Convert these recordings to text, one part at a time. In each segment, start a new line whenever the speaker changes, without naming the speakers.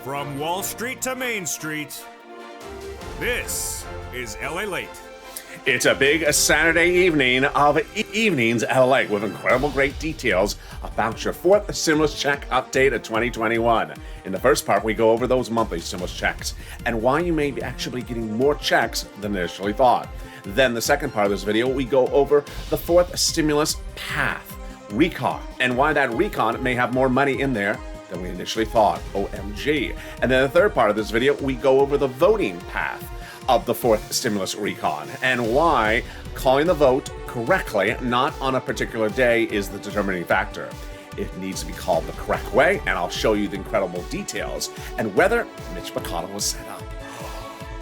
From Wall Street to Main Street, this is LALATE.
It's a big Saturday evening of Evenings LA with incredible great details about your fourth stimulus check update of 2021. In the first part, we go over those monthly stimulus checks and why you may be actually getting more checks than initially thought. Then the second part of this video, we go over the fourth stimulus path, recon, and why that recon may have more money in there than we initially thought. OMG. And then the third part of this video, we go over the voting path of the fourth stimulus recon and why calling the vote correctly, not on a particular day, is the determining factor. It needs to be called the correct way, and I'll show you the incredible details and whether Mitch McConnell was set up.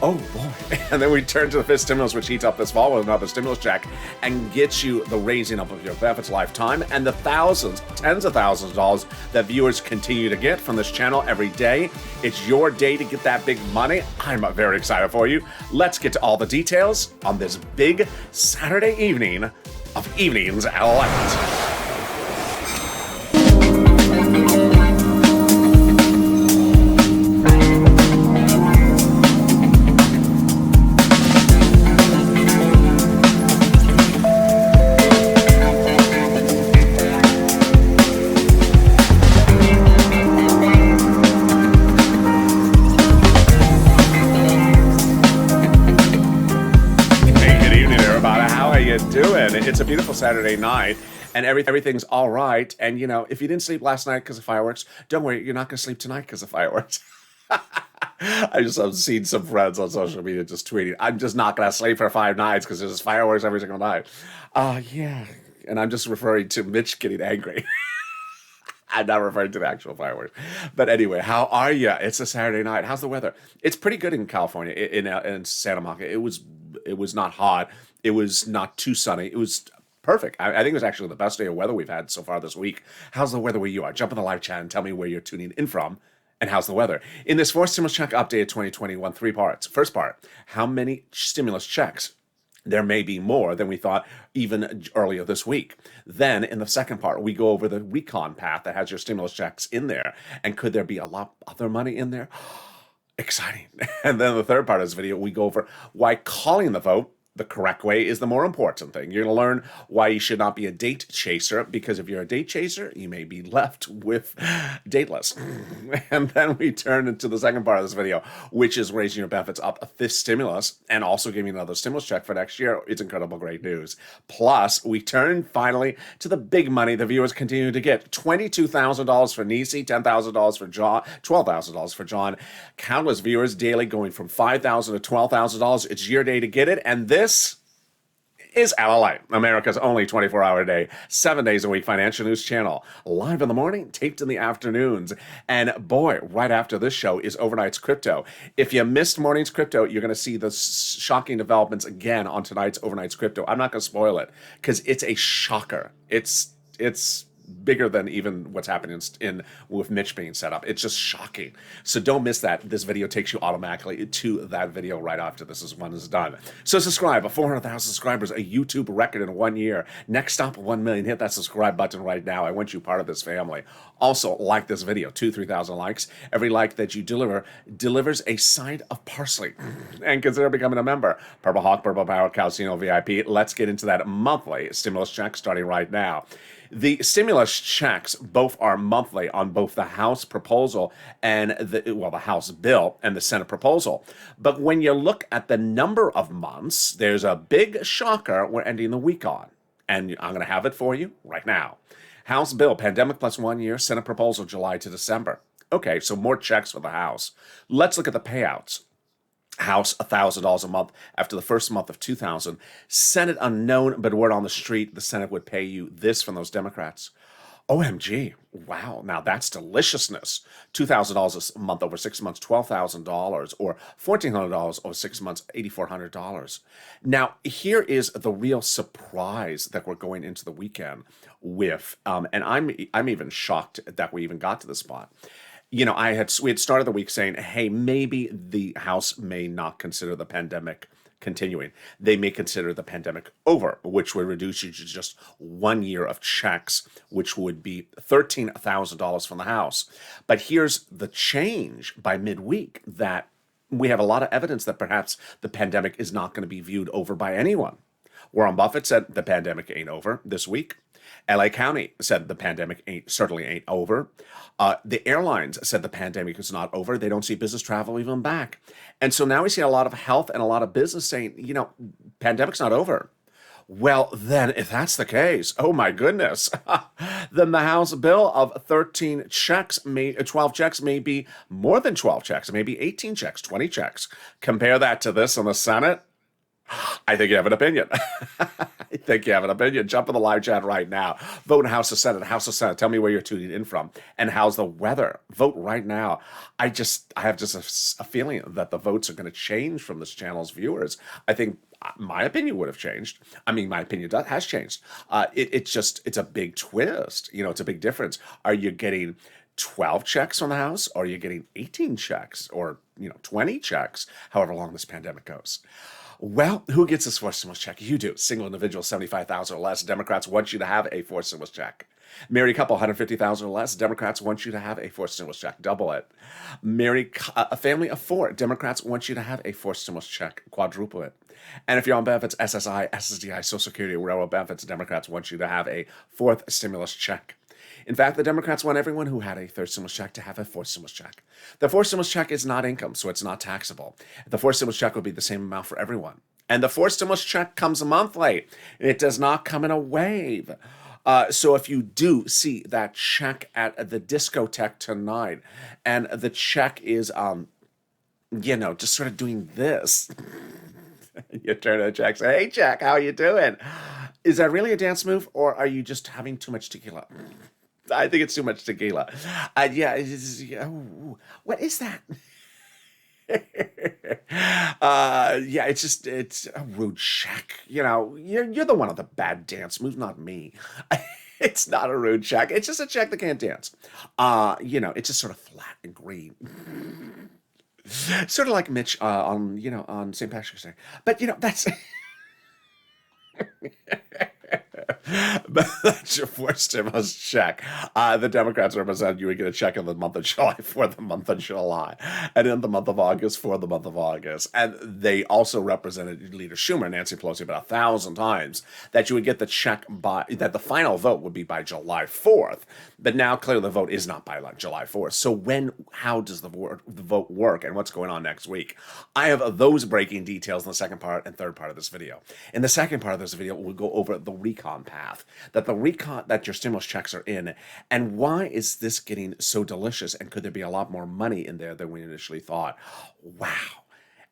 Oh boy. And then we turn to the fifth stimulus, which heats up this fall with another stimulus check and gets you the raising up of your benefits lifetime and the thousands, tens of thousands of dollars that viewers continue to get from this channel every day. It's your day to get that big money. I'm very excited for you. Let's get to all the details on this big Saturday evening of Evenings LALATE. It's a beautiful Saturday night, and everything's all right. And, you know, if you didn't sleep last night because of fireworks, don't worry, you're not going to sleep tonight because of fireworks. I've seen some friends on social media just tweeting, I'm just not going to sleep for 5 nights because there's fireworks every single night. Yeah. And I'm just referring to Mitch getting angry. I'm not referring to the actual fireworks. But anyway, how are you? It's a Saturday night. How's the weather? It's pretty good in California, in Santa Monica. It was not hot. It was not too sunny. It was perfect. I think it was actually the best day of weather we've had so far this week. How's the weather where you are? Jump in the live chat and tell me where you're tuning in from. And how's the weather? In this fourth stimulus check update of 2021, 3 parts. First part, how many stimulus checks? There may be more than we thought even earlier this week. Then in the second part, we go over the recon path that has your stimulus checks in there. And could there be a lot other money in there? Exciting. And then the third part of this video, we go over why calling the vote the correct way is the more important thing. You're going to learn why you should not be a date chaser, because if you're a date chaser, you may be left with dateless. And then we turn into the second part of this video, which is raising your benefits up a fifth stimulus and also giving another stimulus check for next year. It's incredible, great news. Plus, we turn finally to the big money the viewers continue to get. $22,000 for Nisi, $10,000 for John, $12,000 for John. Countless viewers daily going from $5,000 to $12,000. It's your day to get it. And this is LALATE, America's only 24-hour day, 7 days a week financial news channel. Live in the morning, taped in the afternoons. And boy, right after this show is Overnight's Crypto. If you missed morning's Crypto, you're going to see the shocking developments again on tonight's Overnight's Crypto. I'm not going to spoil it because it's a shocker. It's bigger than even what's happening with Mitch being set up. It's just shocking. So don't miss that. This video takes you automatically to that video right after this one is done. So subscribe. 400,000 subscribers, a YouTube record in 1 year. Next stop, 1 million. Hit that subscribe button right now. I want you part of this family. Also, like this video. 3,000 likes. Every like that you delivers a side of parsley. And consider becoming a member. Purple Hawk, Purple Power, Calcino VIP. Let's get into that monthly stimulus check starting right now. The stimulus checks both are monthly on both the House proposal and the House bill and the Senate proposal. But when you look at the number of months, there's a big shocker we're ending the week on. And I'm going to have it for you right now. House bill, pandemic plus 1 year, Senate proposal, July to December. Okay, so more checks for the House. Let's look at the payouts. House, $1,000 a month after the first month of 2,000. Senate unknown, but word on the street, the Senate would pay you this from those Democrats. OMG, wow, now that's deliciousness. $2,000 a month over 6 months, $12,000, or $1,400 over 6 months, $8,400. Now, here is the real surprise that we're going into the weekend with, and I'm even shocked that we even got to this spot. You know, we had started the week saying, hey, maybe the House may not consider the pandemic continuing. They may consider the pandemic over, which would reduce you to just 1 year of checks, which would be $13,000 from the House. But here's the change by midweek, that we have a lot of evidence that perhaps the pandemic is not going to be viewed over by anyone. Warren Buffett said the pandemic ain't over this week. LA County said the pandemic certainly ain't over. The airlines said the pandemic is not over. They don't see business travel even back. And so now we see a lot of health and a lot of business saying, pandemic's not over. Well, then, if that's the case, oh my goodness, then the House bill of 12 checks may be more than 12 checks, maybe 18 checks, 20 checks. Compare that to this in the Senate. I think you have an opinion. I think you have an opinion. Jump in the live chat right now. Vote in House of Senate. House of Senate. Tell me where you're tuning in from and how's the weather. Vote right now. I have just a feeling that the votes are going to change from this channel's viewers. I think my opinion would have changed. I mean, my opinion has changed. It's a big twist. It's a big difference. Are you getting 12 checks from the House, or are you getting 18 checks, or 20 checks, however long this pandemic goes? Well, who gets this forced stimulus check? You do. Single individual, 75,000 or less. Democrats want you to have a forced stimulus check. Married couple, 150,000 or less. Democrats want you to have a forced stimulus check. Double it. A family of 4. Democrats want you to have a forced stimulus check. Quadruple it. And if you're on benefits, SSI, SSDI, Social Security, railroad benefits, Democrats want you to have a 4th stimulus check. In fact, the Democrats want everyone who had a 3rd stimulus check to have a 4th stimulus check. The 4th stimulus check is not income, so it's not taxable. The 4th stimulus check will be the same amount for everyone. And the 4th stimulus check comes monthly. It does not come in a wave. So if you do see that check at the discotheque tonight, and the check is, just sort of doing this, you turn to the check, say, "Hey, check, how you doing?" Is that really a dance move, or are you just having too much tequila? I think it's too much tequila. What is that? It's a rude check. You're the one of the bad dance moves, not me. It's not a rude check. It's just a check that can't dance. It's just sort of flat and green. Sort of like Mitch on St. Patrick's Day. But that's but that's your forced stimulus check. The Democrats represent you would get a check in the month of July for the month of July, and in the month of August for the month of August. And they also represented Leader Schumer, Nancy Pelosi, about 1,000 times that you would get the check that the final vote would be by July 4th. But now clearly the vote is not by July 4th. So how does the vote work, and what's going on next week? I have those breaking details in the second part and third part of this video. In the second part of this video, we'll go over the recon path, that your stimulus checks are in, and why is this getting so delicious, and could there be a lot more money in there than we initially thought? Wow.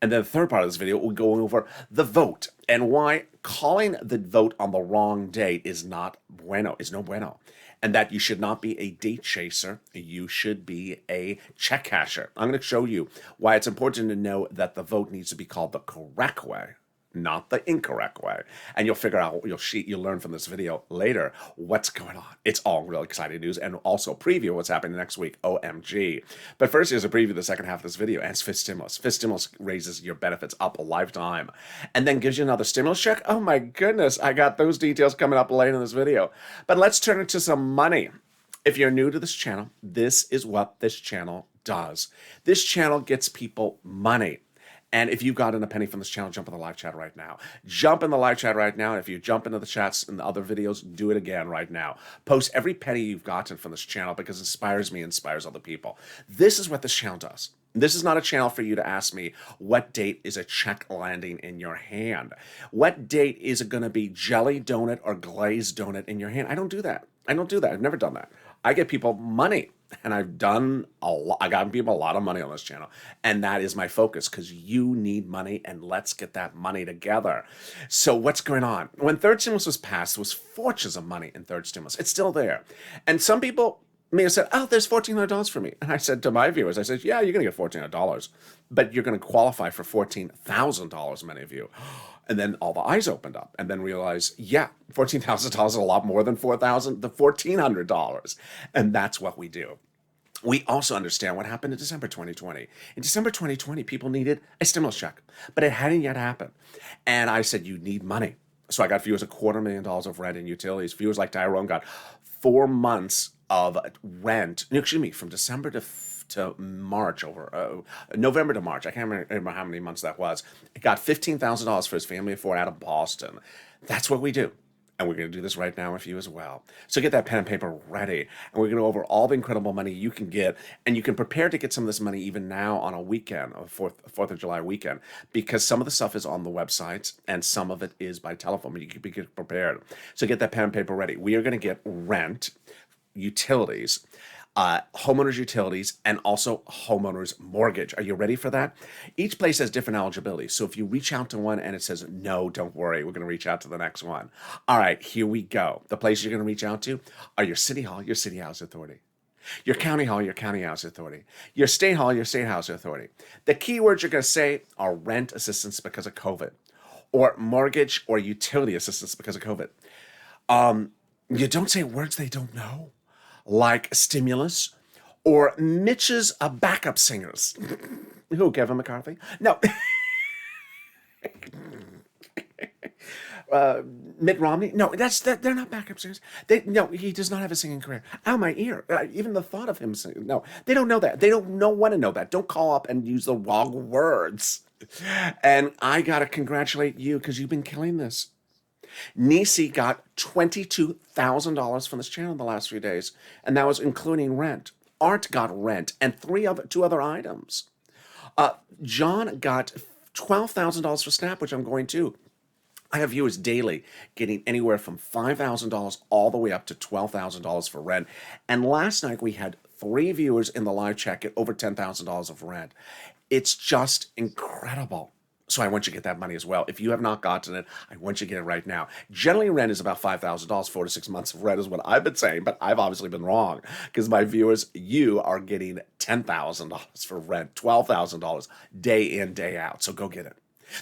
And then the third part of this video, we'll go over the vote and why calling the vote on the wrong date is no bueno. And that you should not be a date chaser. You should be a check casher. I'm going to show you why it's important to know that the vote needs to be called the correct way, not the incorrect way. And you'll figure out, you'll learn from this video later what's going on. It's all real exciting news, and also preview what's happening next week. OMG. But first, here's a preview of the second half of this video, and it's fifth stimulus. Fifth stimulus raises your benefits up a lifetime, and then gives you another stimulus check. Oh my goodness, I got those details coming up later in this video. But let's turn it to some money. If you're new to this channel, this is what this channel does. This channel gets people money. And if you've gotten a penny from this channel, jump in the live chat right now. Jump in the live chat right now. And if you jump into the chats and the other videos, do it again right now. Post every penny you've gotten from this channel, because it inspires me, inspires other people. This is what this channel does. This is not a channel for you to ask me what date is a check landing in your hand. What date is it going to be jelly donut or glazed donut in your hand? I don't do that. I've never done that. I get people money. And I've gotten people a lot of money on this channel. And that is my focus, because you need money, and let's get that money together. So what's going on? When third stimulus was passed, there was fortunes of money in third stimulus. It's still there. And some people may have said, "Oh, there's $1,400 for me." And I said to my viewers, "Yeah, you're going to get $1,400, but you're going to qualify for $14,000, many of you." And then all the eyes opened up, and then realized, yeah, $14,000 is a lot more than $4,000, the $1,400. And that's what we do. We also understand what happened in December 2020. In December 2020, people needed a stimulus check, but it hadn't yet happened. And I said, you need money. So I got viewers $250,000 of rent and utilities. Viewers like Tyrone got 4 months of rent, no, excuse me, from December to March, over November to March. I can't remember how many months that was. It got $15,000 for his family of 4 out of Boston. That's what we do. And we're going to do this right now with you as well. So get that pen and paper ready. And we're going to go over all the incredible money you can get. And you can prepare to get some of this money even now on a weekend, a 4th of July weekend, because some of the stuff is on the websites and some of it is by telephone. But you can be prepared. So get that pen and paper ready. We are going to get rent, utilities, homeowners utilities, and also homeowners mortgage. Are you ready for that? Each place has different eligibility. So if you reach out to one and it says, no, don't worry, we're going to reach out to the next one. All right, here we go. The places you're going to reach out to are your city hall, your city house authority. Your county hall, your county house authority. Your state hall, your state house authority. The keywords you're going to say are rent assistance because of COVID, or mortgage or utility assistance because of COVID. You don't say words they don't know, like stimulus or Mitch's backup singers. Who, Kevin McCarthy? No. Mitt Romney? No, they're not backup singers. No, he does not have a singing career. Ow, my ear. Even the thought of him singing. No, they don't know that. They don't want to know that. Don't call up and use the wrong words. And I got to congratulate you because you've been killing this. Nisi got $22,000 from this channel in the last 3 days, and that was including rent. Art got rent and two other items. John got $12,000 for Snap, which I'm going to. I have viewers daily getting anywhere from $5,000 all the way up to $12,000 for rent. And last night we had 3 viewers in the live chat get over $10,000 of rent. It's just incredible. So I want you to get that money as well. If you have not gotten it, I want you to get it right now. Generally, rent is about $5,000, 4 to 6 months of rent is what I've been saying, but I've obviously been wrong because my viewers, you are getting $10,000 for rent, $12,000 day in, day out. So go get it.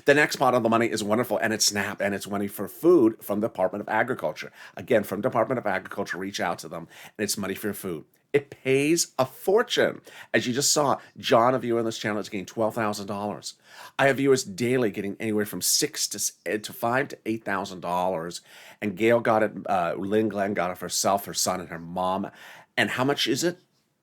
The next part of the money is wonderful, and it's SNAP, and it's money for food from the Department of Agriculture. Again, from Department of Agriculture, reach out to them, and it's money for your food. It pays a fortune. As you just saw, John, a viewer on this channel, is getting $12,000. I have viewers daily getting anywhere from $5,000 to $8,000. And Gail got it, Lynn Glenn got it for herself, her son, and her mom. And how much is it?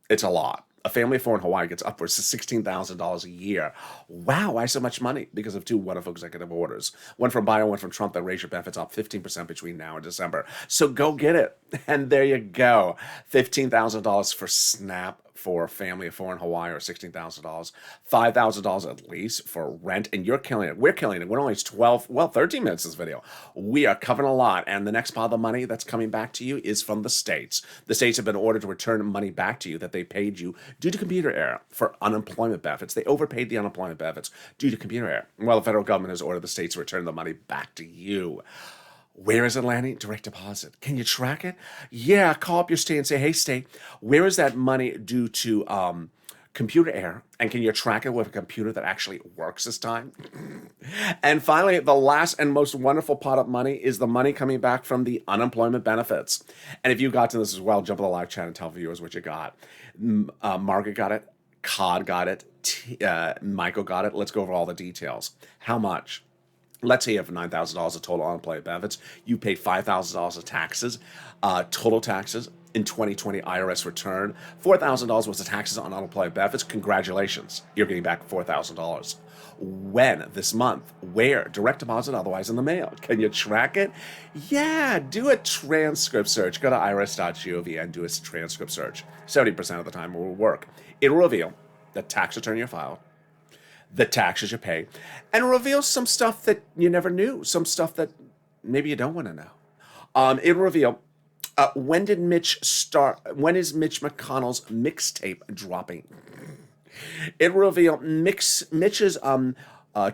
It's a lot. A family of 4 in Hawaii gets upwards to $16,000 a year. Wow, why so much money? Because of 2 wonderful executive orders. One from Biden, one from Trump that raise your benefits up 15% between now and December. So go get it. And there you go. $15,000 for SNAP for a family of 4 in Hawaii, or $16,000. $5,000 at least for rent. And you're killing it. We're killing it. We're only 13 minutes this video. We are covering a lot. And the next part of the money that's coming back to you is from the states. The states have been ordered to return money back to you that they paid you due to computer error for unemployment benefits. They overpaid the unemployment benefits due to computer error. Well, the federal government has ordered the states to return the money back to you. Where is it landing? Direct deposit. Can you track it? Yeah, call up your state and say, hey, state, where is that money due to computer error? And can you track it with a computer that actually works this time? And finally, the last and most wonderful pot of money is the money coming back from the unemployment benefits. And if you got to this as well, jump in the live chat and tell viewers what you got. Margaret got it. Cod got it. Michael got it. Let's go over all the details. How much? Let's say you have $9,000 of total unemployment benefits. You paid $5,000 of taxes, total taxes in 2020 IRS return. $4,000 was the taxes on unemployment benefits. Congratulations, you're getting back $4,000. When? This month. Where? Direct deposit, otherwise in the mail. Can you track it? Yeah, do a transcript search. Go to irs.gov and do a transcript search. 70% of the time it will work. It'll reveal the tax return you filed, the taxes you pay, and reveal some stuff that you never knew, some stuff that maybe you don't want to know. It'll reveal when is Mitch McConnell's mixtape dropping. It'll reveal Mitch's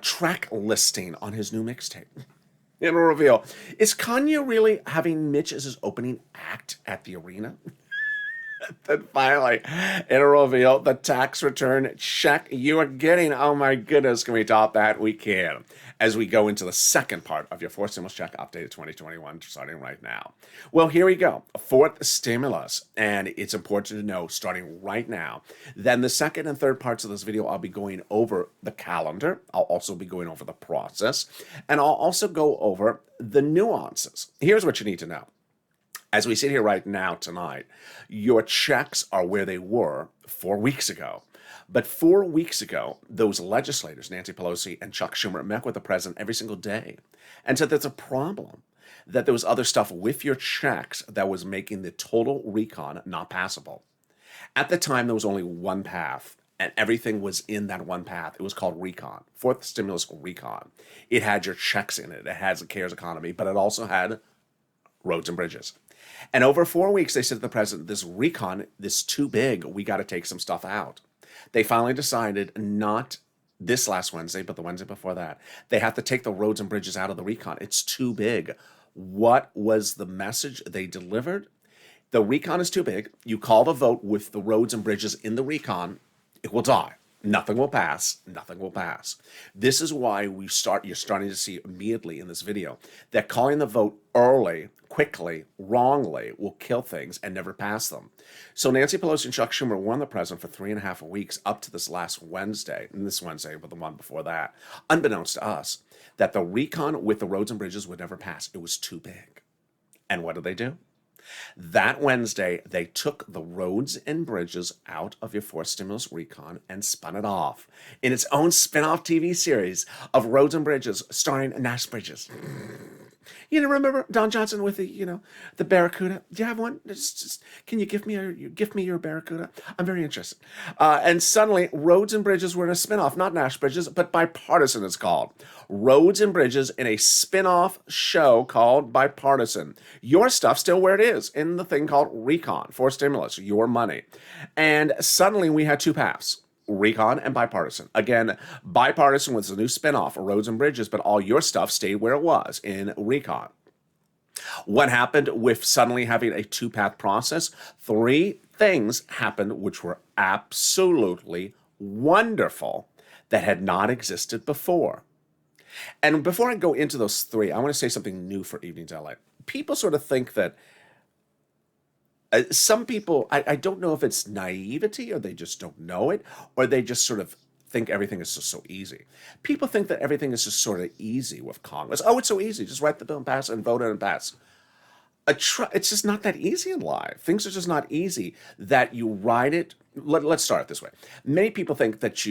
track listing on his new mixtape. It'll reveal, is Kanye really having Mitch as his opening act at the arena? Then finally, it'll reveal the tax return check you are getting. Oh my goodness, can we top that? We can. As we go into the second part of your fourth stimulus check updated 2021, starting right now. Well, here we go. Fourth stimulus. And it's important to know, starting right now, then the second and third parts of this video, I'll be going over the calendar. I'll also be going over the process. And I'll also go over the nuances. Here's what you need to know. As we sit here right now tonight, your checks are where they were 4 weeks ago. But 4 weeks ago, those legislators, Nancy Pelosi and Chuck Schumer, met with the president every single day and said there's a problem, that there was other stuff with your checks that was making the total recon not passable. At the time, there was only one path, and everything was in that one path. It was called recon, fourth stimulus recon. It had your checks in it. It has the CARES economy, but it also had roads and bridges. And over 4 weeks, they said to the president, this recon is too big. We got to take some stuff out. They finally decided, not this last Wednesday, but the Wednesday before that, they have to take the roads and bridges out of the recon. It's too big. What was the message they delivered? The recon is too big. You call the vote with the roads and bridges in the recon, it will die. Nothing will pass. Nothing will pass. This is why you're starting to see immediately in this video that calling the vote early, quickly, wrongly will kill things and never pass them. So Nancy Pelosi and Chuck Schumer won the president for 3.5 weeks up to this last Wednesday, and this Wednesday, but the one before that, unbeknownst to us, that the recon with the roads and bridges would never pass. It was too big. And what did they do? That Wednesday, they took the roads and bridges out of your fourth stimulus recon and spun it off in its own spin-off TV series of roads and bridges starring Nash Bridges. You know, remember Don Johnson with the Barracuda? Do you have one? Can you give me your Barracuda? I'm very interested. And suddenly, Roads and Bridges were in a spinoff, not Nash Bridges, but Bipartisan it's called. Roads and Bridges in a spinoff show called Bipartisan. Your stuff still where it is, in the thing called Recon, for stimulus, your money. And suddenly we had two paths. Recon and Bipartisan. Again, Bipartisan was a new spinoff of Roads and Bridges, but all your stuff stayed where it was in Recon. What happened with suddenly having a two-path process? 3 things happened which were absolutely wonderful that had not existed before. And before I go into those 3, I want to say something new for Evenings LA. People sort of think that some people, I don't know if it's naivety or they just don't know it, or they just sort of think everything is just so easy. People think that everything is just sort of easy with Congress. Oh, it's so easy. Just write the bill and pass it and vote it and pass. It's just not that easy in life. Things are just not easy that you write it. Let's start it this way. Many people think that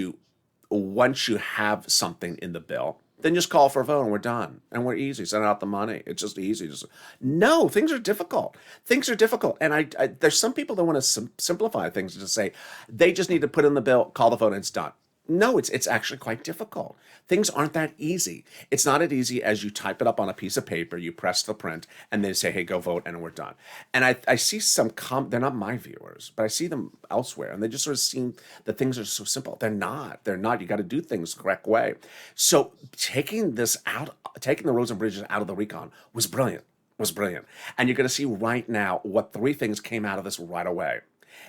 once you have something in the bill, then just call for a vote and we're done. And we're easy. Send out the money. It's just easy. No, things are difficult. Things are difficult. And there's some people that want to simplify things and just say, they just need to put in the bill, call the vote, and it's done. No, it's actually quite difficult. Things aren't that easy. It's not as easy as you type it up on a piece of paper, you press the print, and they say, hey, go vote, and we're done. And I see some, they're not my viewers, but I see them elsewhere, and they just sort of seem that things are so simple. They're not. You got to do things the correct way. So taking the roads and bridges out of the recon was brilliant. And you're going to see right now what 3 things came out of this right away.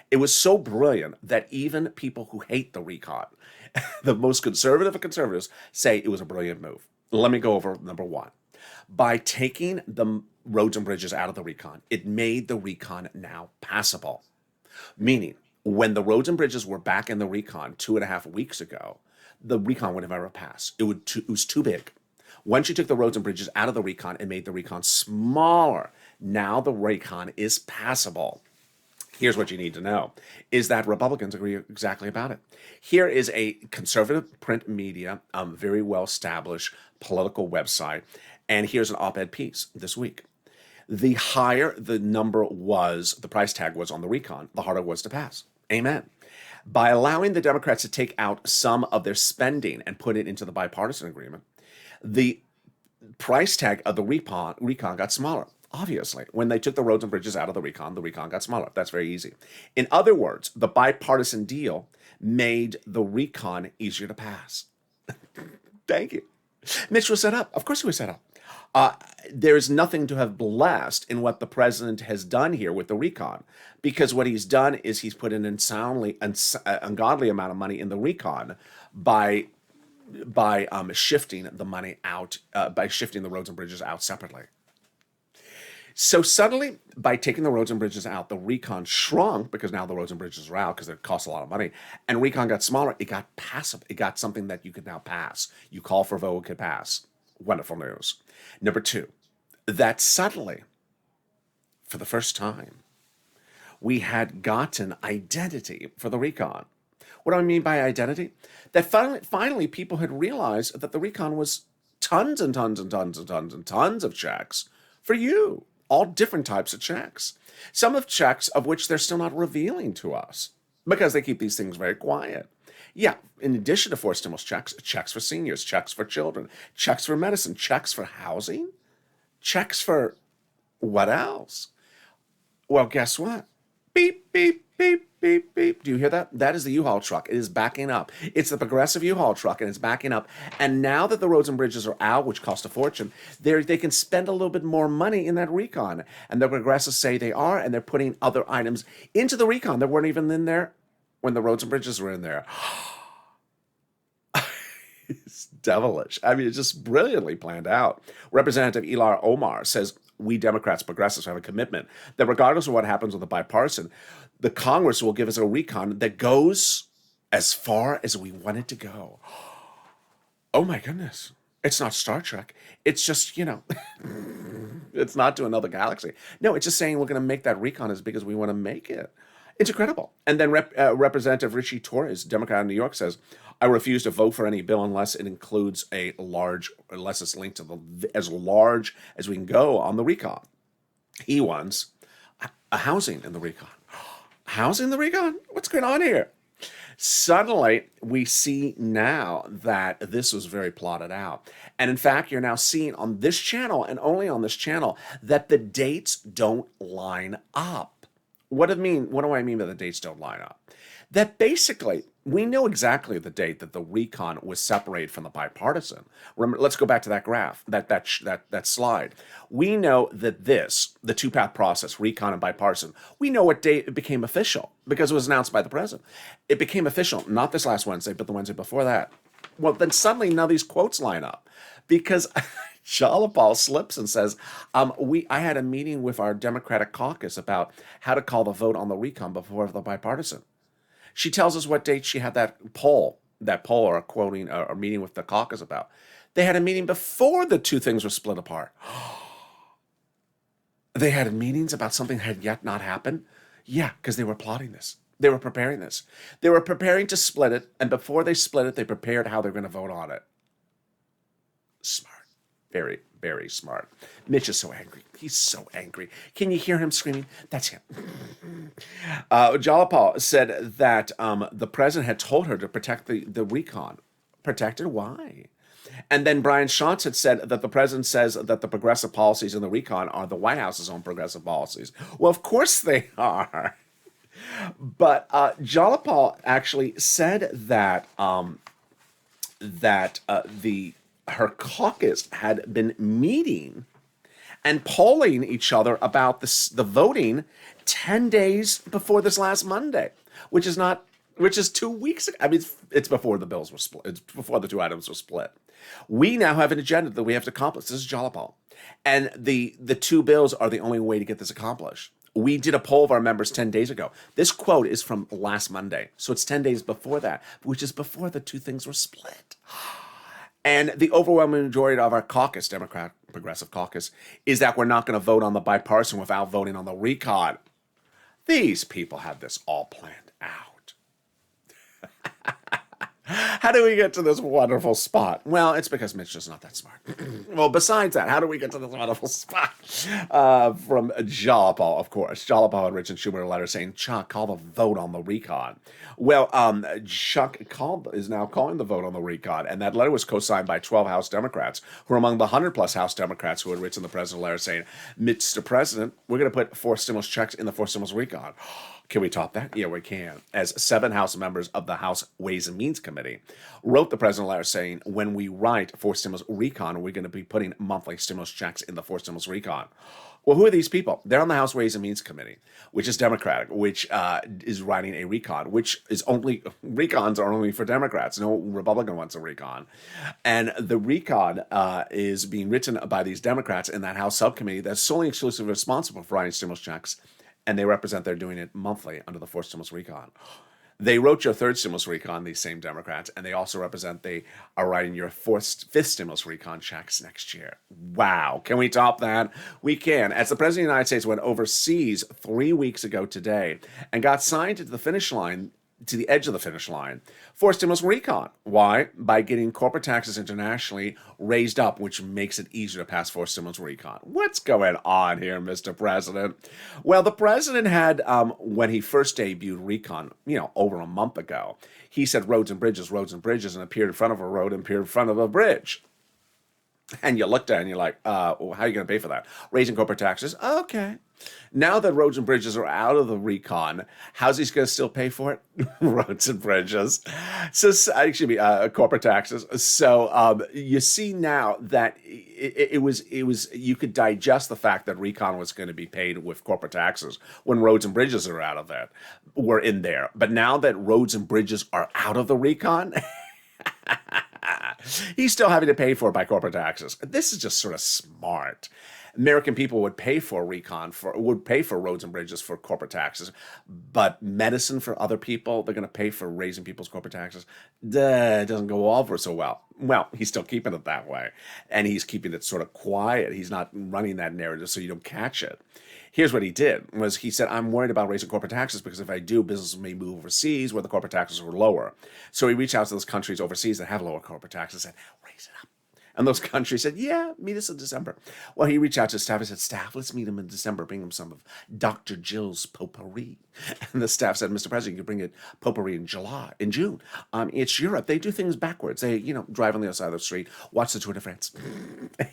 It was so brilliant that even people who hate the recon, the most conservative of conservatives, say it was a brilliant move. Let me go over number 1. By taking the roads and bridges out of the recon, it made the recon now passable. Meaning, when the roads and bridges were back in the recon 2.5 weeks ago, the recon would have never passed. It was too big. Once you took the roads and bridges out of the recon and made the recon smaller, now the recon is passable. Here's what you need to know, is that Republicans agree exactly about it. Here is a conservative print media, very well-established political website, and here's an op-ed piece this week. The higher the number was, the price tag was on the recon, the harder it was to pass. Amen. By allowing the Democrats to take out some of their spending and put it into the bipartisan agreement, the price tag of the recon got smaller. Obviously, when they took the roads and bridges out of the recon got smaller. That's very easy. In other words, the bipartisan deal made the recon easier to pass. Thank you. Mitch was set up. Of course he was set up. Uh, there's nothing to have blessed in what the president has done here with the recon, because what he's done is he's put an ungodly amount of money in the recon by shifting the money out, by shifting the roads and bridges out separately. So suddenly, by taking the roads and bridges out, the recon shrunk because now the roads and bridges are out because it costs a lot of money. And recon got smaller. It got passive. It got something that you could now pass. You call for a vote, it could pass. Wonderful news. Number two, that suddenly, for the first time, we had gotten identity for the recon. What do I mean by identity? That finally people had realized that the recon was tons and tons and tons and tons and tons of checks for you. All different types of checks. Some of checks of which they're still not revealing to us because they keep these things very quiet. Yeah, in addition to 4 stimulus checks, checks for seniors, checks for children, checks for medicine, checks for housing, checks for what else? Well, guess what? Beep, beep, beep, beep, beep. Do you hear that? That is the U-Haul truck. It is backing up. It's the progressive U-Haul truck, and it's backing up. And now that the roads and bridges are out, which cost a fortune, they can spend a little bit more money in that recon. And the progressives say they are, and they're putting other items into the recon that weren't even in there when the roads and bridges were in there. It's devilish. I mean, it's just brilliantly planned out. Representative Ilar Omar says, we Democrats, progressives have a commitment that regardless of what happens with the bipartisan, the Congress will give us a recon that goes as far as we want it to go. Oh my goodness. It's not Star Trek. It's just, it's not to another galaxy. No, it's just saying we're going to make that recon as big as we want to make it. It's incredible. And then Representative Richie Torres, Democrat of New York, says, I refuse to vote for any bill unless it includes unless it's linked to as large as we can go on the recon. He wants a housing in the recon. Housing in the recon? What's going on here? Suddenly, we see now that this was very plotted out. And in fact, you're now seeing on this channel, and only on this channel, that the dates don't line up. What do I mean by the dates don't line up? That basically, we know exactly the date that the recon was separated from the bipartisan. Remember, let's go back to that graph, that slide. We know that the two-path process, recon and bipartisan, we know what date it became official because it was announced by the president. It became official, not this last Wednesday, but the Wednesday before that. Well, then suddenly now these quotes line up because Jalapal slips and says, I had a meeting with our Democratic caucus about how to call the vote on the recon before the bipartisan. She tells us what date she had that poll or quoting or meeting with the caucus about. They had a meeting before the two things were split apart. They had meetings about something that had yet not happened? Yeah, because they were plotting this. They were preparing this. They were preparing to split it, and before they split it, they prepared how they're going to vote on it. Smart. Very, very smart. Mitch is so angry. He's so angry. Can you hear him screaming? That's him. Jalapal said that the president had told her to protect the recon. Protected? Why? And then Brian Schantz had said that the president says that the progressive policies in the recon are the White House's own progressive policies. Well, of course they are. But Jalapal actually said that her caucus had been meeting and polling each other about the voting 10 days before this last Monday, which is 2 weeks ago. I mean, it's before the bills were split. It's before the two items were split. We now have an agenda that we have to accomplish. This is Jalapal. And the two bills are the only way to get this accomplished. We did a poll of our members 10 days ago. This quote is from last Monday. So it's 10 days before that, which is before the two things were split. And the overwhelming majority of our caucus, Democrat Progressive Caucus, is that we're not going to vote on the bipartisan without voting on the recon. These people have this all planned out. How do we get to this wonderful spot? Well, it's because Mitch is not that smart. Well, besides that, how do we get to this wonderful spot? From Jalapal, of course. Jalapal had Rich and Schumer a letter saying, Chuck, call the vote on the recon. Well, Chuck is now calling the vote on the recon, and that letter was co-signed by 12 House Democrats, who are among the 100-plus House Democrats who had written the president a letter saying, Mr. President, we're going to put 4 stimulus checks in the 4 stimulus recon. Can we top that? Yeah, we can. As 7 House members of the House Ways and Means Committee wrote the president a letter saying, when we write for stimulus recon, we're going to be putting monthly stimulus checks in the for stimulus recon. Well, who are these people? They're on the House Ways and Means Committee, which is Democratic, which is writing a recon, which is only, recons are only for Democrats. No Republican wants a recon. And the recon is being written by these Democrats in that House subcommittee that's solely exclusively responsible for writing stimulus checks. And they represent they're doing it monthly under the fourth stimulus recon. They wrote your third stimulus recon, these same Democrats, and they also represent they are writing your fifth stimulus recon checks next year. Wow. Can we top that? We can. As the President of the United States went overseas 3 weeks ago today and got signed to the finish line, to the edge of the finish line, for stimulus recon. Why? By getting corporate taxes internationally raised up, which makes it easier to pass for stimulus recon. What's going on here, Mr. President? Well, the president had, when he first debuted recon, over a month ago, he said roads and bridges, and appeared in front of a road and appeared in front of a bridge. And you looked at it and you're like, well, how are you going to pay for that? Raising corporate taxes? Okay. Now that roads and bridges are out of the recon, how's he going to still pay for it? Roads and bridges. So, corporate taxes. So you see now that it was you could digest the fact that recon was going to be paid with corporate taxes when roads and bridges are out of it, were in there. But now that roads and bridges are out of the recon, he's still having to pay for it by corporate taxes. This is just sort of smart. American people would pay for roads and bridges for corporate taxes, but medicine for other people, they're going to pay for raising people's corporate taxes. It doesn't go over so well. Well, he's still keeping it that way, and he's keeping it sort of quiet. He's not running that narrative so you don't catch it. Here's what he did, was he said, I'm worried about raising corporate taxes because if I do, businesses may move overseas where the corporate taxes were lower. So he reached out to those countries overseas that have lower corporate taxes and said, raise it up. And those countries said, yeah, meet us in December. Well, he reached out to staff and said, staff, let's meet him in December. Bring him some of Dr. Jill's potpourri. And the staff said, Mr. President, you can bring it potpourri in June. It's Europe. They do things backwards. They, drive on the other side of the street, watch the Tour de France.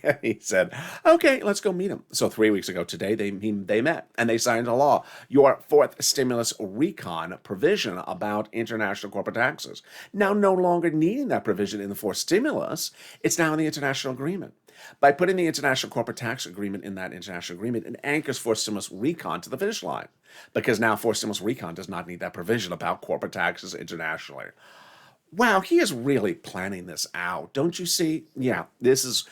And he said, okay, let's go meet him. So 3 weeks ago today, they met and they signed a law, your fourth stimulus recon provision about international corporate taxes. Now, no longer needing that provision in the fourth stimulus, it's now in the international agreement. By putting the international corporate tax agreement in that international agreement, it anchors fourth stimulus recon to the finish line, because now fourth stimulus recon does not need that provision about corporate taxes internationally. Wow, he is really planning this out. Don't you see? Yeah, this is,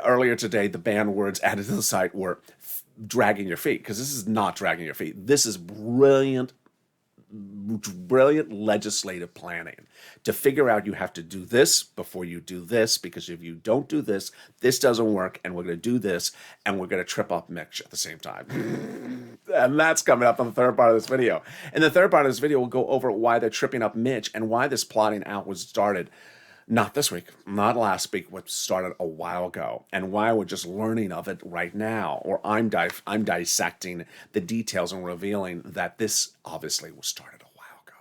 earlier today, the banned words added to the site were dragging your feet, because this is not dragging your feet. This is brilliant legislative planning to figure out you have to do this before you do this, because if you don't do this, this doesn't work, and we're going to do this, and we're going to trip up Mitch at the same time. And that's coming up on the third part of this video. In the third part of this video, we'll go over why they're tripping up Mitch and why this plotting out was started not this week, not last week, what started a while ago, and why we're just learning of it right now, or I'm dissecting the details and revealing that this obviously was started a while ago.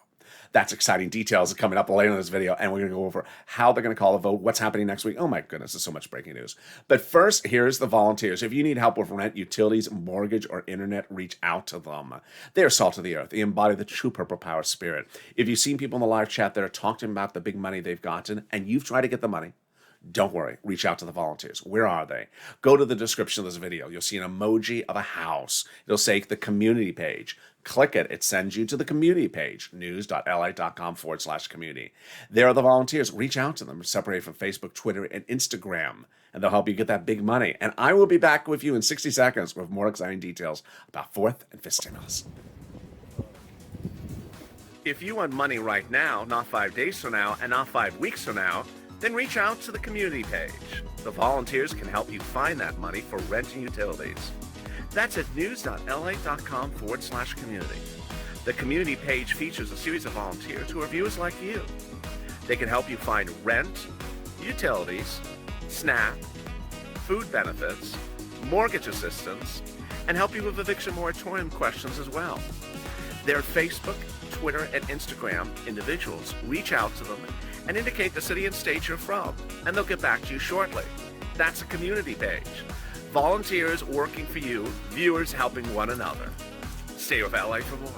That's exciting details coming up later in this video, and we're going to go over how they're going to call a vote, what's happening next week. Oh my goodness, there's so much breaking news. But first, here's the volunteers. If you need help with rent, utilities, mortgage, or internet, reach out to them. They are salt of the earth. They embody the true purple power spirit. If you've seen people in the live chat that are talking about the big money they've gotten, and you've tried to get the money, don't worry, reach out to the volunteers. Where are they? Go to the description of this video. You'll see an emoji of a house. It'll say the community page. Click it. It sends you to the community page, news.lalate.com/community. There are the volunteers. Reach out to them. Separated from Facebook, Twitter, and Instagram, and they'll help you get that big money. And I will be back with you in 60 seconds with more exciting details about fourth and fifth stimulus. If you want money right now, not 5 days from now, and not 5 weeks from now, then reach out to the community page. The volunteers can help you find that money for rent and utilities. That's at news.lalate.com/community. The community page features a series of volunteers who are viewers like you. They can help you find rent, utilities, SNAP, food benefits, mortgage assistance, and help you with eviction moratorium questions as well. They're Facebook, Twitter, and Instagram individuals. Reach out to them and indicate the city and state you're from, and they'll get back to you shortly. That's a community page. Volunteers working for you, viewers helping one another. Stay with LA for more.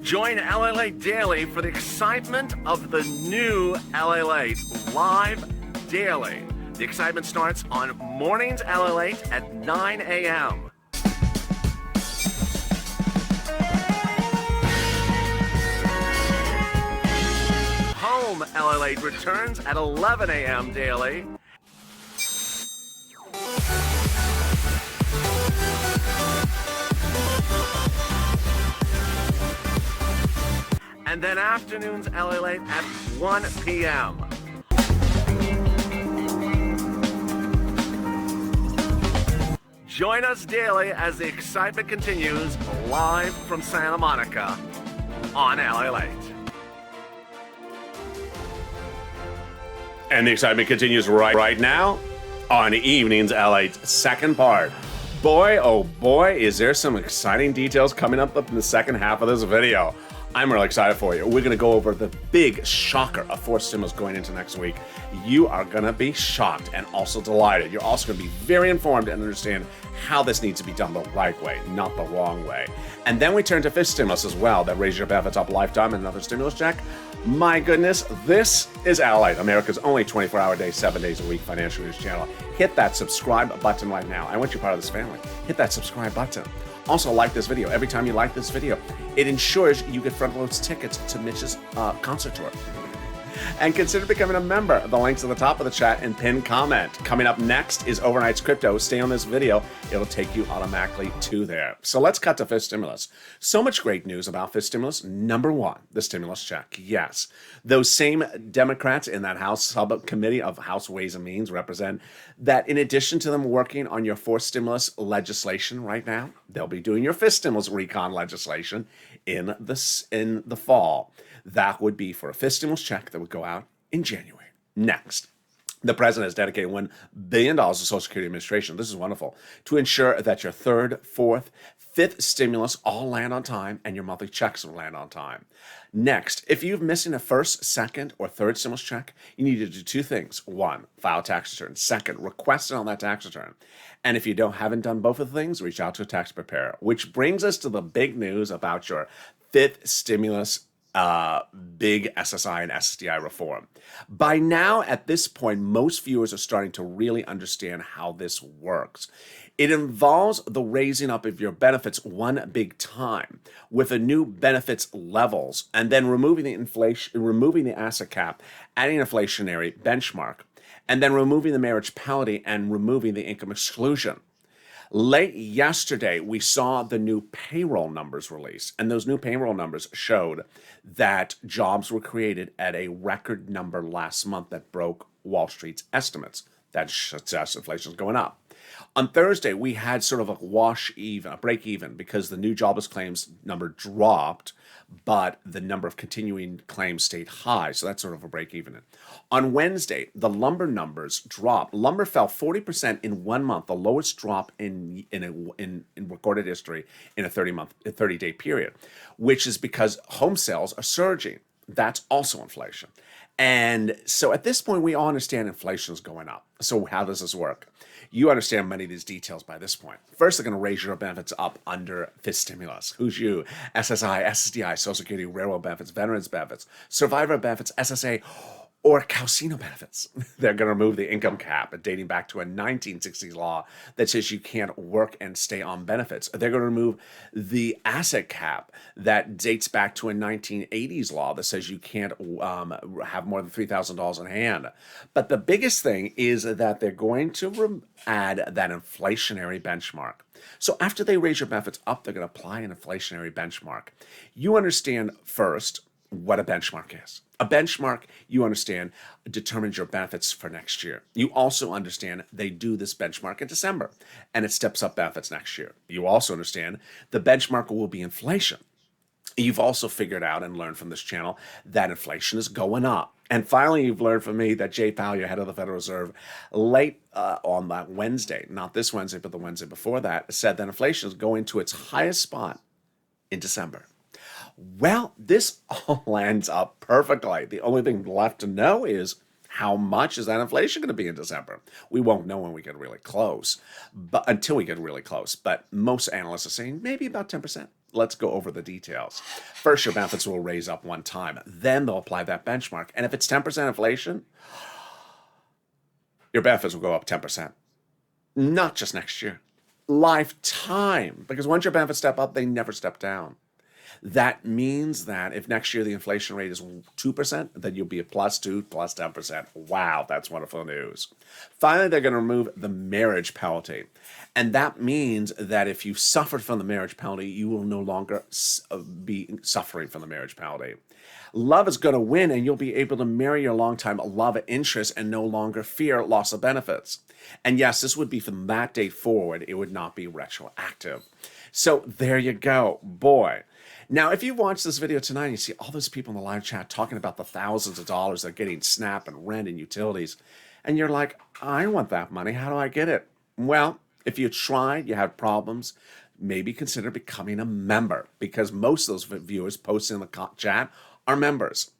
Join LALATE Daily for the excitement of the new LALATE live daily. The excitement starts on mornings LALATE at 9 a.m. Home LALATE returns at 11 a.m. daily. And then afternoons LALATE at 1 p.m. Join us daily as the excitement continues live from Santa Monica on LALATE. And the excitement continues right now on Evenings LALATE's second part. Boy, oh boy, is there some exciting details coming up in the second half of this video. I'm really excited for you. We're going to go over the big shocker of forced stimulus going into next week. You are going to be shocked and also delighted. You're also going to be very informed and understand how this needs to be done the right way, not the wrong way. And then we turn to fish stimulus as well, that raises your benefits up lifetime and another stimulus check. My goodness, this is LALATE, America's only 24-hour day, 7 days a week financial news channel. Hit that subscribe button right now. I want you part of this family. Hit that subscribe button. Also, like this video. Every time you like this video, it ensures you get front loads tickets to Mitch's concert tour. And consider becoming a member. The link's at the top of the chat and pinned comment. Coming up next is Overnight's Crypto. Stay on this video. It'll take you automatically to there. So let's cut to fifth stimulus. So much great news about fifth stimulus. Number one, the stimulus check. Yes, those same Democrats in that House subcommittee of House Ways and Means represent that in addition to them working on your fourth stimulus legislation right now, they'll be doing your fifth stimulus recon legislation in the fall. That would be for a fifth stimulus check that would go out in January. Next, the president has dedicated $1 billion to Social Security Administration. This is wonderful. To ensure that your third, fourth, fifth stimulus all land on time and your monthly checks will land on time. Next, if you're missing a first, second, or third stimulus check, you need to do two things. One, file a tax return. Second, request it on that tax return. And if you haven't done both of the things, reach out to a tax preparer. Which brings us to the big news about your fifth stimulus big SSI and SSDI reform. By now, at this point, most viewers are starting to really understand how this works. It involves the raising up of your benefits one big time with a new benefits levels and then removing the inflation, removing the asset cap, adding an inflationary benchmark, and then removing the marriage penalty and removing the income exclusion. Late yesterday, we saw the new payroll numbers released, and those new payroll numbers showed that jobs were created at a record number last month that broke Wall Street's estimates. That suggests inflation is going up. On Thursday, we had sort of a break even, because the new jobless claims number dropped, but the number of continuing claims stayed high. So that's sort of a break even. On Wednesday, the lumber numbers dropped. Lumber fell 40% in 1 month, the lowest drop in recorded history in a 30-day period, which is because home sales are surging. That's also inflation. And so at this point, we all understand inflation is going up. So how does this work? You understand many of these details by this point. First, they're going to raise your benefits up under fifth stimulus. Who's you? SSI, SSDI, Social Security, railroad benefits, veterans benefits, survivor benefits, SSA, or casino benefits. They're going to remove the income cap dating back to a 1960s law that says you can't work and stay on benefits. They're going to remove the asset cap that dates back to a 1980s law that says you can't have more than $3,000 in hand. But the biggest thing is that they're going to add that inflationary benchmark. So after they raise your benefits up, they're going to apply an inflationary benchmark. You understand first what a benchmark is. A benchmark, you understand, determines your benefits for next year. You also understand they do this benchmark in December, and it steps up benefits next year. You also understand the benchmark will be inflation. You've also figured out and learned from this channel that inflation is going up. And finally, you've learned from me that Jay Powell, your head of the Federal Reserve, late on that Wednesday, not this Wednesday, but the Wednesday before that, said that inflation is going to its highest spot in December. Well, this all lands up perfectly. The only thing left to know is how much is that inflation going to be in December? We won't know when we get really close, but until we get really close. But most analysts are saying maybe about 10%. Let's go over the details. First, your benefits will raise up one time. Then they'll apply that benchmark. And if it's 10% inflation, your benefits will go up 10%. Not just next year, lifetime. Because once your benefits step up, they never step down. That means that if next year the inflation rate is 2%, then you'll be a +2, +10%. Wow, that's wonderful news. Finally, they're going to remove the marriage penalty. And that means that if you suffered from the marriage penalty, you will no longer be suffering from the marriage penalty. Love is going to win, and you'll be able to marry your longtime love interest and no longer fear loss of benefits. And yes, this would be from that date forward. It would not be retroactive. So there you go. Boy. Now, if you watch this video tonight and you see all those people in the live chat talking about the thousands of dollars they're getting SNAP and rent and utilities, and you're like, I want that money. How do I get it? Well, if you tried, you had problems, maybe consider becoming a member, because most of those viewers posting in the chat are members.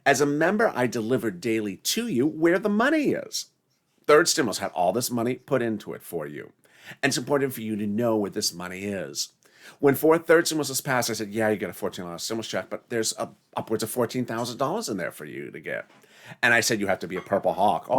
As a member, I deliver daily to you where the money is. Third stimulus had all this money put into it for you. And it's important for you to know where this money is. When third stimulus was passed, I said, yeah, you get a $14 stimulus check, but there's upwards of $14,000 in there for you to get. And I said, you have to be a purple hawk,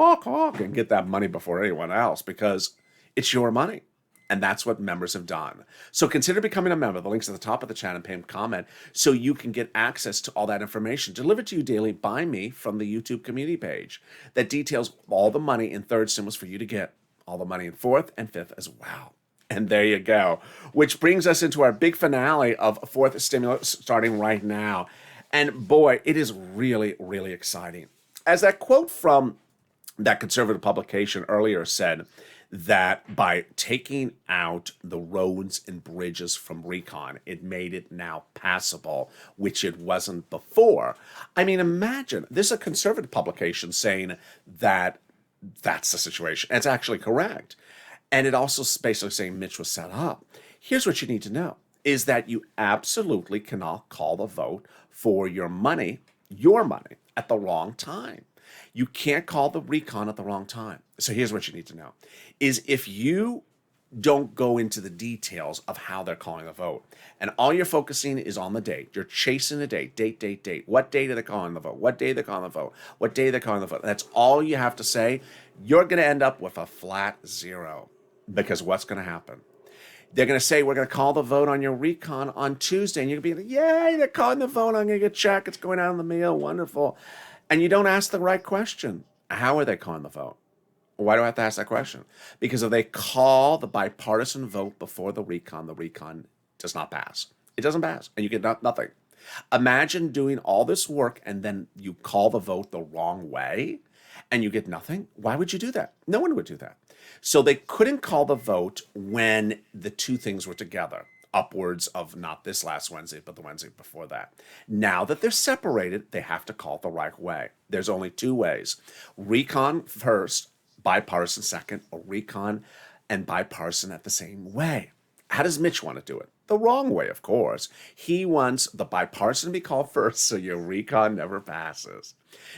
and get that money before anyone else, because it's your money. And that's what members have done. So consider becoming a member. The link's at the top of the chat and pinned comment, so you can get access to all that information delivered to you daily by me from the YouTube community page that details all the money in third stimulus for you to get, all the money in fourth and fifth as well. And there you go. Which brings us into our big finale of fourth stimulus starting right now. And boy, it is really, really exciting. As that quote from that conservative publication earlier said, that by taking out the roads and bridges from recon, it made it now passable, which it wasn't before. I mean, imagine, this is a conservative publication saying that that's the situation. It's actually correct. And it also basically saying Mitch was set up. Here's what you need to know, is that you absolutely cannot call the vote for your money, at the wrong time. You can't call the recon at the wrong time. So here's what you need to know, is if you don't go into the details of how they're calling the vote, and all you're focusing is on the date, you're chasing the date. What date are they calling the vote? What day are they calling the vote? What day are they calling the vote? That's all you have to say. You're going to end up with a flat zero, because what's going to happen? They're going to say, we're going to call the vote on your recon on Tuesday, and you're going to be like, yay, they're calling the vote. I'm going to get a check. It's going out in the mail. Wonderful. And you don't ask the right question. How are they calling the vote? Why do I have to ask that question? Because if they call the bipartisan vote before the recon does not pass. It doesn't pass, and you get nothing. Imagine doing all this work, and then you call the vote the wrong way, and you get nothing. Why would you do that? No one would do that. So they couldn't call the vote when the two things were together. Upwards of not this last Wednesday, but the Wednesday before that. Now that they're separated, they have to call it the right way. There's only two ways. Recon first, bipartisan second, or recon and bipartisan at the same way. How does Mitch want to do it? The wrong way, of course. He wants the bipartisan to be called first, so your recon never passes.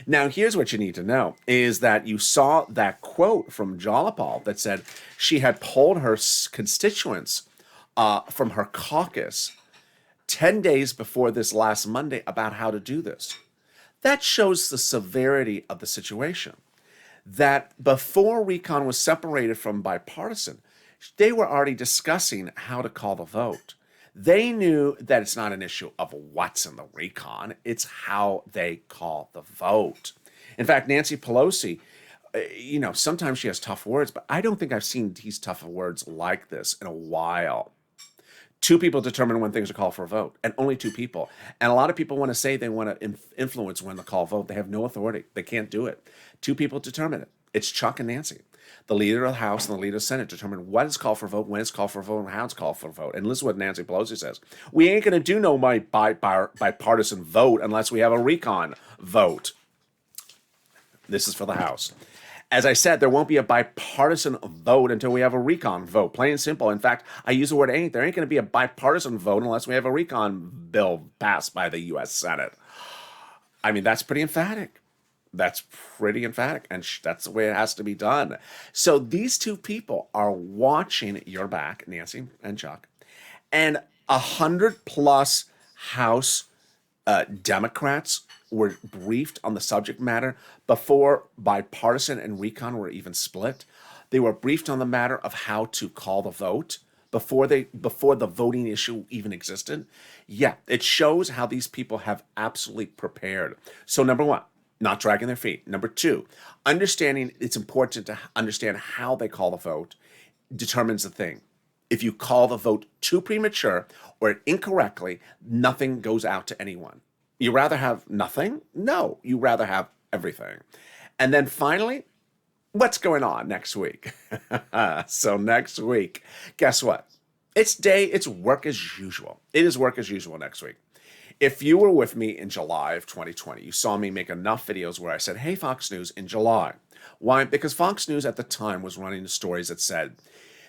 Now, here's what you need to know, is that you saw that quote from Jalapal that said she had polled her constituents from her caucus 10 days before this last Monday about how to do this. That shows the severity of the situation. That before recon was separated from bipartisan, they were already discussing how to call the vote. They knew that it's not an issue of what's in the recon, it's how they call the vote. In fact, Nancy Pelosi, sometimes she has tough words, but I don't think I've seen these tough words like this in a while. Two people determine when things are called for a vote, and only two people. And a lot of people want to say they want to influence when to call a vote. They have no authority. They can't do it. Two people determine it. It's Chuck and Nancy. The leader of the House and the leader of the Senate determine what is called for a vote, when it's called for a vote, and how it's called for a vote. And listen to what Nancy Pelosi says. We ain't going to do no bipartisan vote unless we have a recon vote. This is for the House. As I said, there won't be a bipartisan vote until we have a recon vote. Plain and simple. In fact, I use the word ain't. There ain't going to be a bipartisan vote unless we have a recon bill passed by the U.S. Senate. I mean, that's pretty emphatic. That's pretty emphatic, and that's the way it has to be done. So these two people are watching your back, Nancy and Chuck, and 100+ House Democrats were briefed on the subject matter before bipartisan and recon were even split. They were briefed on the matter of how to call the vote before the voting issue even existed. Yeah, it shows how these people have absolutely prepared. So number one, not dragging their feet. Number two, understanding it's important to understand how they call the vote determines the thing. If you call the vote too premature or incorrectly, nothing goes out to anyone. You rather have nothing? No, you rather have everything. And then finally, what's going on next week? So next week, guess what? It's work as usual. It is work as usual next week. If you were with me in July of 2020, you saw me make enough videos where I said, hey, Fox News, in July. Why? Because Fox News at the time was running the stories that said,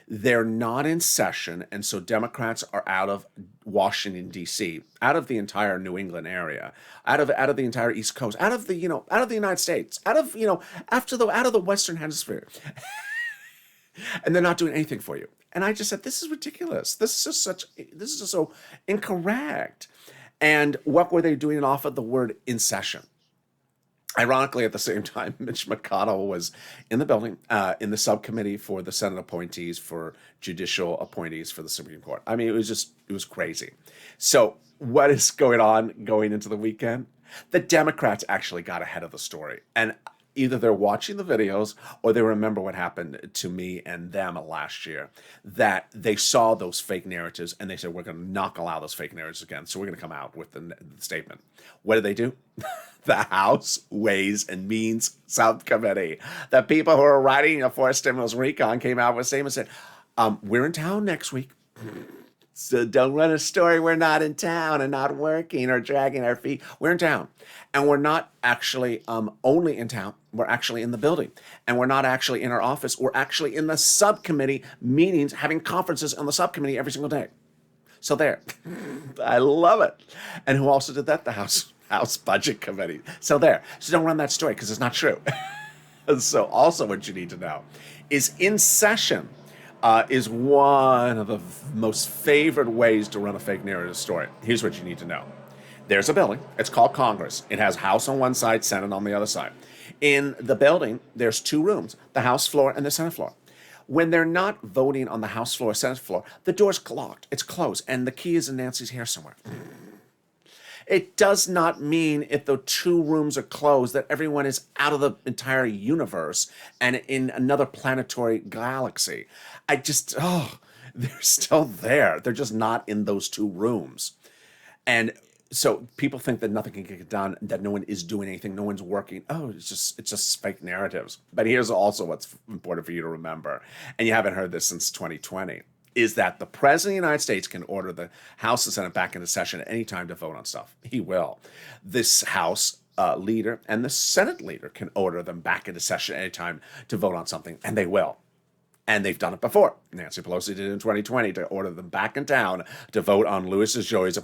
they're not in session, and so Democrats are out of Washington, D.C., out of the entire New England area, out of the entire East Coast, out of the United States, out of the Western Hemisphere. And they're not doing anything for you. And I just said, this is ridiculous. This is just so incorrect. And what were they doing off of the word in session? Ironically, at the same time, Mitch McConnell was in the building, in the subcommittee for the Senate appointees for judicial appointees for the Supreme Court. I mean, it was crazy. So what is going on going into the weekend? The Democrats actually got ahead of the story. And either they're watching the videos or they remember what happened to me and them last year, that they saw those fake narratives and they said, we're going to not allow those fake narratives again. So we're going to come out with the statement. What did they do? The House Ways and Means Subcommittee, the people who are writing a forced stimulus recon, came out with a statement and said, we're in town next week. So don't run a story we're not in town and not working or dragging our feet. We're in town. And we're not actually only in town. We're actually in the building. And we're not actually in our office. We're actually in the subcommittee meetings, having conferences on the subcommittee every single day. So there. I love it. And who also did that? The House Budget Committee. So there. So don't run that story because it's not true. So also what you need to know is in session is one of the most favored ways to run a fake narrative story. Here's what you need to know. There's a building. It's called Congress. It has House on one side, Senate on the other side. In the building, there's two rooms, the House floor and the Senate floor. When they're not voting on the House floor or Senate floor, the door's locked. It's closed, and the key is in Nancy's hair somewhere. It does not mean if the two rooms are closed that everyone is out of the entire universe and in another planetary galaxy. They're still there. They're just not in those two rooms. And so people think that nothing can get done, that no one is doing anything, no one's working. Oh, it's just fake narratives. But here's also what's important for you to remember, and you haven't heard this since 2020. Is that the President of the United States can order the House and Senate back into session at any time to vote on stuff. He will. This House leader and the Senate leader can order them back into session at any time to vote on something, and they will. And they've done it before. Nancy Pelosi did it in 2020 to order them back in town to vote on Louis DeJoy's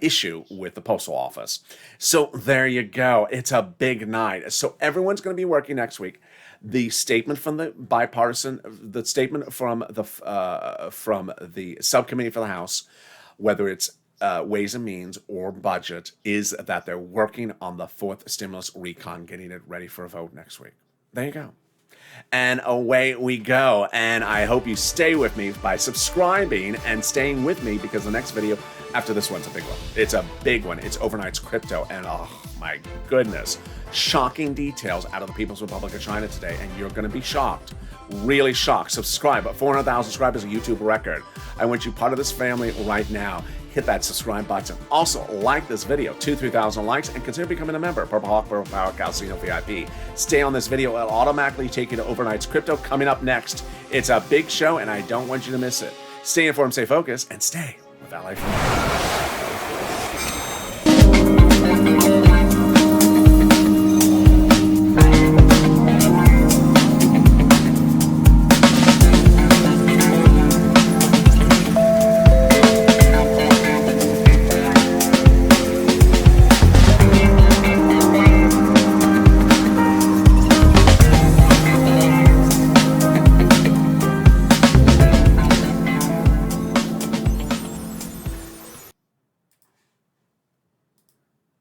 issue with the postal office. So there you go. It's a big night. So everyone's going to be working next week. The statement from the statement from the subcommittee for the House, whether it's Ways and Means or budget, is that they're working on the fourth stimulus recon, getting it ready for a vote next week. There you go. And away we go. And I hope you stay with me by subscribing and staying with me, because the next video after this one's a big one. It's a big one. It's Overnight's Crypto. And oh my goodness, shocking details out of the People's Republic of China today. And you're going to be shocked. Really shocked. Subscribe. 400,000 subscribers, a YouTube record. I want you part of this family right now. Hit that subscribe button. Also, like this video, 3,000 likes, and consider becoming a member. Purple Hawk, Purple Power, Calcino VIP. Stay on this video. It'll automatically take you to Overnight's Crypto. Coming up next, it's a big show, and I don't want you to miss it. Stay informed, stay focused, and stay with LA.